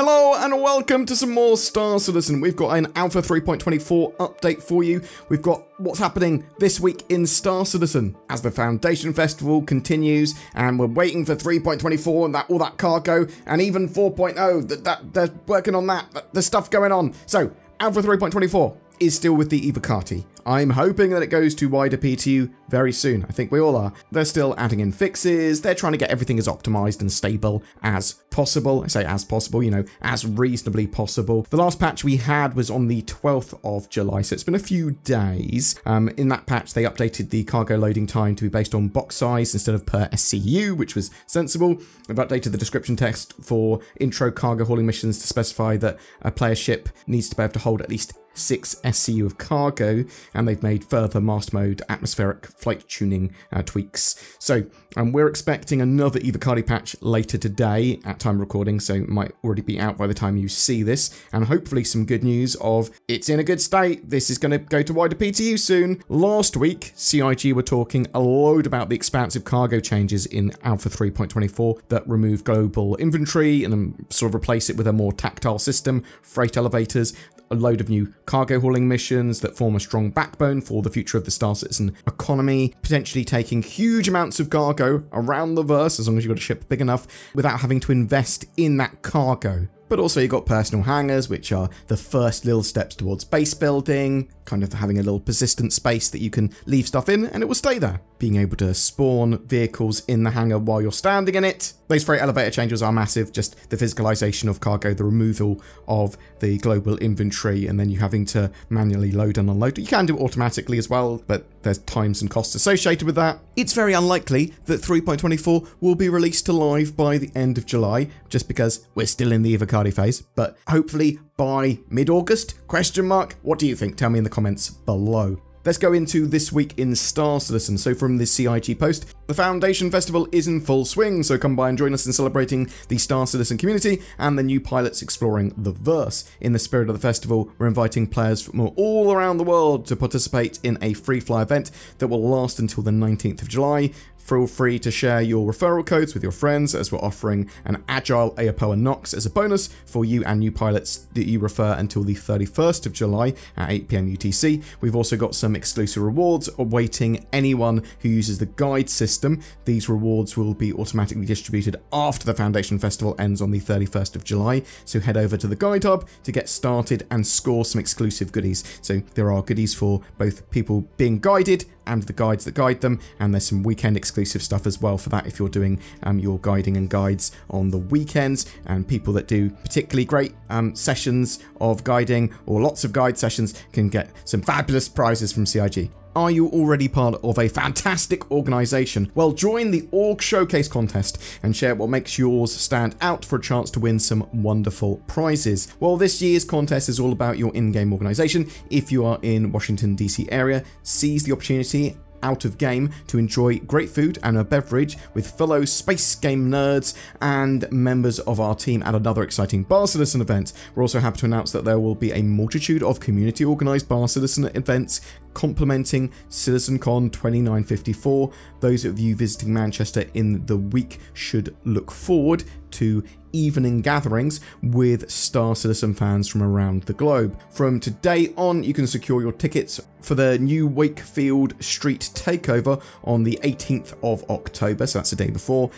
Hello and welcome to some more Star Citizen. We've got an Alpha 3.24 update for you. We've got what's happening this week in Star Citizen as the Foundation Festival continues, and we're waiting for 3.24 and all that cargo, and even 4.0. That they're working on that. There's stuff going on. So Alpha 3.24 is still with the EVOCATI. I'm hoping that it goes to wider PTU very soon. I think we all are. They're still adding in fixes. They're trying to get everything as optimized and stable as possible. I say as possible, you know, as reasonably possible. The last patch we had was on the 12th of July, so it's been a few days. In that patch, they updated the cargo loading time to be based on box size instead of per SCU, which was sensible. They've updated the description text for intro cargo hauling missions to specify that a player ship needs to be able to hold at least 6 SCU of cargo, and they've made further master mode atmospheric flight tuning tweaks. So we're expecting another EVOCATI patch later today at time of recording, so it might already be out by the time you see this, and hopefully some good news of it's in a good state. This is going to go to wider PTU soon. Last week, CIG were talking a load about the expansive cargo changes in Alpha 3.24 that remove global inventory and sort of replace it with a more tactile system, freight elevators, a load of new cargo hauling missions that form a strong backbone for the future of the Star Citizen economy, potentially taking huge amounts of cargo around the verse, as long as you've got a ship big enough, without having to invest in that cargo. But also you've got personal hangars, which are the first little steps towards base building, kind of having a little persistent space that you can leave stuff in and it will stay there. Being able to spawn vehicles in the hangar while you're standing in it. Those freight elevator changes are massive, just the physicalization of cargo, the removal of the global inventory, and then you having to manually load and unload. You can do it automatically as well, but there's times and costs associated with that. It's very unlikely that 3.24 will be released to live by the end of July, just because we're still in the EVOCATI phase, but hopefully by mid-August, ? What do you think? Tell me in the comments below. Let's go into this week in Star Citizen. So from the CIG post, the Foundation Festival is in full swing, so come by and join us in celebrating the Star Citizen community and the new pilots exploring the verse. In the spirit of the festival, we're inviting players from all around the world to participate in a free fly event that will last until the 19th of July. Feel free to share your referral codes with your friends, as we're offering an Agile AOPO and Nox as a bonus for you and new pilots that you refer until the 31st of July at 8 PM UTC. We've also got some exclusive rewards awaiting anyone who uses the guide system. These rewards will be automatically distributed after the Foundation Festival ends on the 31st of July. So head over to the Guide Hub to get started and score some exclusive goodies. So there are goodies for both people being guided and the guides that guide them, and there's some weekend exclusive stuff as well for that if you're doing your guiding and guides on the weekends, and people that do particularly great sessions of guiding or lots of guide sessions can get some fabulous prizes from CIG. Are you already part of a fantastic organisation? Well, join the Org Showcase contest and share what makes yours stand out for a chance to win some wonderful prizes. Well, this year's contest is all about your in-game organisation. If you are in Washington DC area, seize the opportunity out of game to enjoy great food and a beverage with fellow space game nerds and members of our team at another exciting Bar Citizen event. We're also happy to announce that there will be a multitude of community organised Bar Citizen events complementing CitizenCon 2954. Those of you visiting Manchester in the week should look forward to evening gatherings with Star Citizen fans from around the globe. From today on, you can secure your tickets for the new Wakefield Street Takeover on the 18th of October, so that's the day before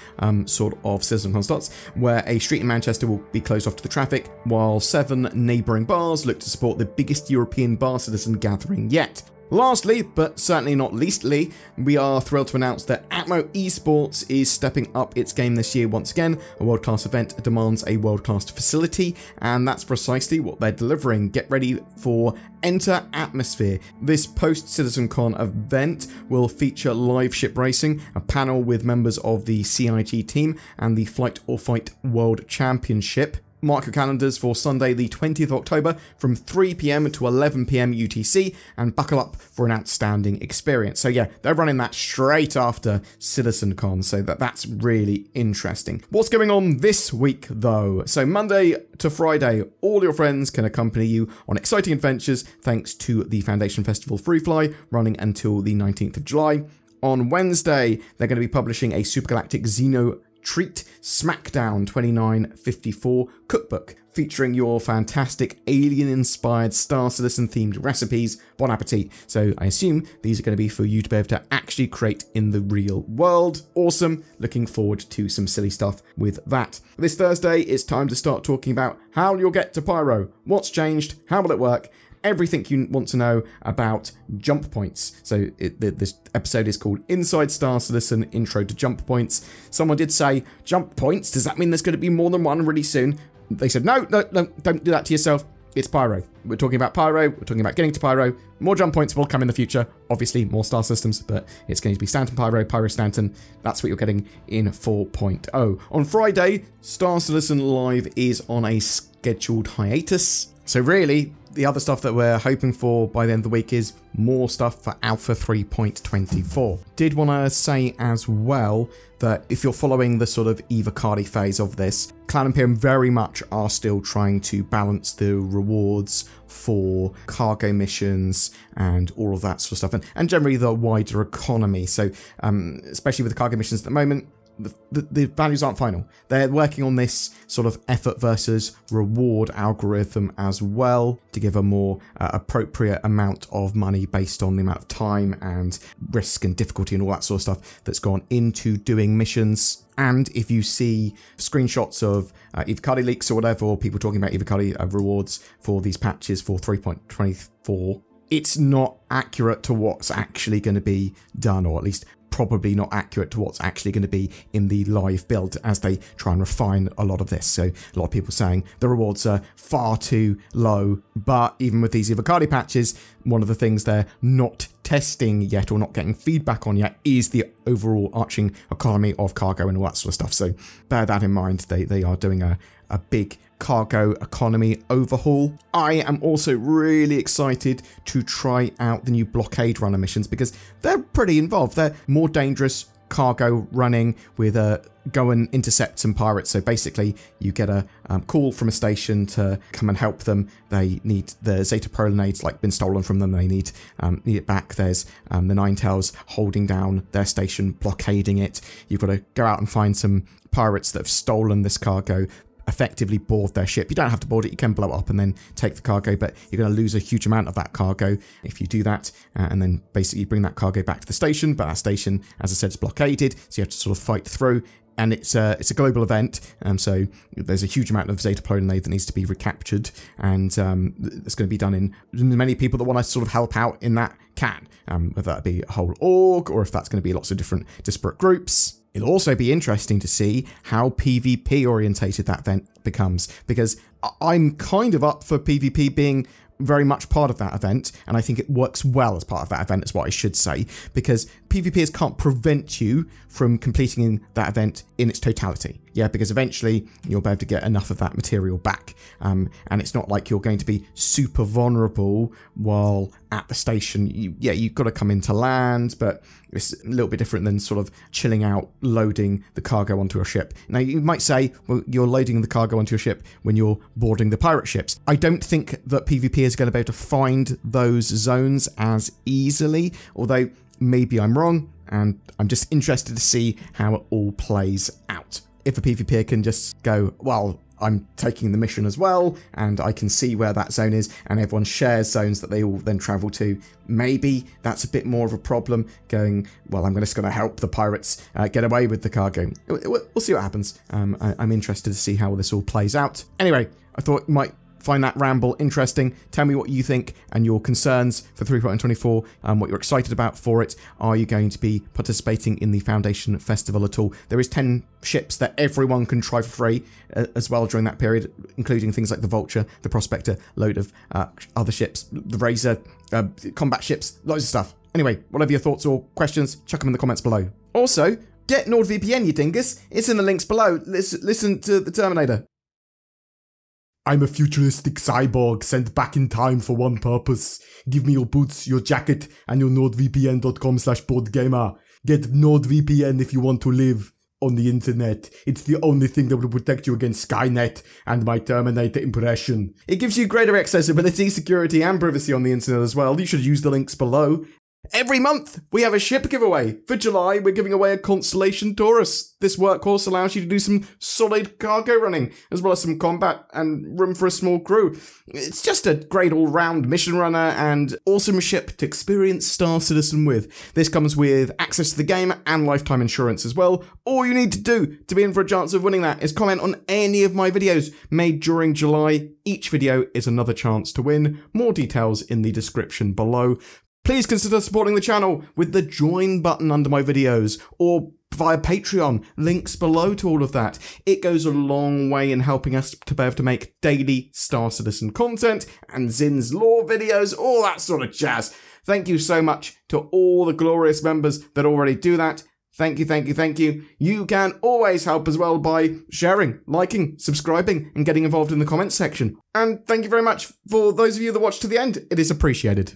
sort of CitizenCon starts, where a street in Manchester will be closed off to the traffic, while 7 neighbouring bars look to support the biggest European Bar Citizen gathering yet. Lastly, but certainly not leastly, we are thrilled to announce that Atmo Esports is stepping up its game this year once again. A world-class event demands a world-class facility, and that's precisely what they're delivering. Get ready for Enter Atmosphere. This post-CitizenCon event will feature live ship racing, a panel with members of the CIG team, and the Flight or Fight World Championship. Mark your calendars for Sunday the 20th of October from 3 PM to 11 PM UTC, and buckle up for an outstanding experience. So yeah, they're running that straight after CitizenCon, so that's really interesting. What's going on this week though? So Monday to Friday, all your friends can accompany you on exciting adventures thanks to the Foundation Festival Free Fly running until the 19th of July. On Wednesday, they're going to be publishing a Supergalactic Xeno treat Smackdown 2954 cookbook, featuring your fantastic alien-inspired Star Citizen-themed recipes. Bon appetit. So I assume these are going to be for you to be able to actually create in the real world. Awesome. Looking forward to some silly stuff with that. This Thursday, it's time to start talking about how you'll get to Pyro, what's changed, how will it work, everything you want to know about jump points. So this episode is called Inside Star Citizen Intro to Jump Points. Someone did say, jump points? Does that mean there's going to be more than one really soon? They said, no, don't do that to yourself. It's Pyro. We're talking about Pyro. We're talking about getting to Pyro. More jump points will come in the future. Obviously, more star systems, but it's going to be Stanton Pyro, Pyro Stanton. That's what you're getting in 4.0. On Friday, Star Citizen Live is on a scheduled hiatus. So really, the other stuff that we're hoping for by the end of the week is more stuff for Alpha 3.24. Did want to say as well that if you're following the sort of EVOCATI phase of this, Cloud Imperium very much are still trying to balance the rewards for cargo missions and all of that sort of stuff, and generally the wider economy. So especially with the cargo missions at the moment, the values aren't final. They're working on this sort of effort versus reward algorithm as well to give a more appropriate amount of money based on the amount of time and risk and difficulty and all that sort of stuff that's gone into doing missions. And if you see screenshots of EVOCATI leaks or whatever, or people talking about EVOCATI rewards for these patches for 3.24, it's not accurate to what's actually going to be done, or at least probably not accurate to what's actually going to be in the live build as they try and refine a lot of this. So a lot of people saying the rewards are far too low, but even with these EVOCATI patches, one of the things they're not testing yet or not getting feedback on yet is the overall arching economy of cargo and all that sort of stuff. So bear that in mind. They are doing a big cargo economy overhaul. I am also really excited to try out the new blockade runner missions because they're pretty involved. They're more dangerous cargo running with go and intercept some pirates. So basically you get a call from a station to come and help them. They need the Zeta Prolonades like been stolen from them. They need it back. There's the Ninetales holding down their station, blockading it. You've got to go out and find some pirates that have stolen this cargo, effectively board their ship. You don't have to board it, you can blow it up and then take the cargo, but you're going to lose a huge amount of that cargo if you do that, and then basically bring that cargo back to the station. But that station, as I said, is blockaded, so you have to sort of fight through. And it's a global event, so there's a huge amount of Zeta Prolonade that needs to be recaptured, and it's going to be done in many people that want to sort of help out in that can, whether that be a whole org or if that's going to be lots of different disparate groups. It'll also be interesting to see how PvP orientated that event becomes, because I'm kind of up for PvP being very much part of that event, and I think it works well as part of that event is what I should say, because PvPers can't prevent you from completing that event in its totality. Yeah, because eventually you'll be able to get enough of that material back, and it's not like you're going to be super vulnerable while at the station. You've got to come into land, but it's a little bit different than sort of chilling out, loading the cargo onto a ship. Now, you might say, well, you're loading the cargo onto your ship when you're boarding the pirate ships. I don't think that PvP is going to be able to find those zones as easily, although maybe I'm wrong, and I'm just interested to see how it all plays out. If a PvPer can just go, well, I'm taking the mission as well, and I can see where that zone is, and everyone shares zones that they all then travel to, maybe that's a bit more of a problem, going, well, I'm just going to help the pirates get away with the cargo. We'll see what happens. I'm interested to see how this all plays out. Anyway, I thought you might find that ramble interesting. Tell me what you think and your concerns for 3.24, what you're excited about for it. Are you going to be participating in the Foundation Festival at all? There is 10 ships that everyone can try for free as well during that period, including things like the Vulture, the Prospector, load of other ships, the Razor, combat ships, loads of stuff. Anyway, whatever your thoughts or questions, chuck them in the comments below. Also, get NordVPN, you dingus. It's in the links below. Listen to the Terminator. I'm a futuristic cyborg sent back in time for one purpose. Give me your boots, your jacket, and your nordvpn.com/BoredGamer. Get NordVPN if you want to live on the internet. It's the only thing that will protect you against Skynet and my Terminator impression. It gives you greater accessibility, security, and privacy on the internet as well. You should use the links below. Every month, we have a ship giveaway. For July, we're giving away a Constellation Taurus. This workhorse allows you to do some solid cargo running, as well as some combat and room for a small crew. It's just a great all-round mission runner and awesome ship to experience Star Citizen with. This comes with access to the game and lifetime insurance as well. All you need to do to be in for a chance of winning that is comment on any of my videos made during July. Each video is another chance to win. More details in the description below. Please consider supporting the channel with the join button under my videos or via Patreon, links below to all of that. It goes a long way in helping us to be able to make daily Star Citizen content and Zin's lore videos, all that sort of jazz. Thank you so much to all the glorious members that already do that. Thank you, thank you, thank you. You can always help as well by sharing, liking, subscribing, and getting involved in the comments section. And thank you very much for those of you that watched to the end. It is appreciated.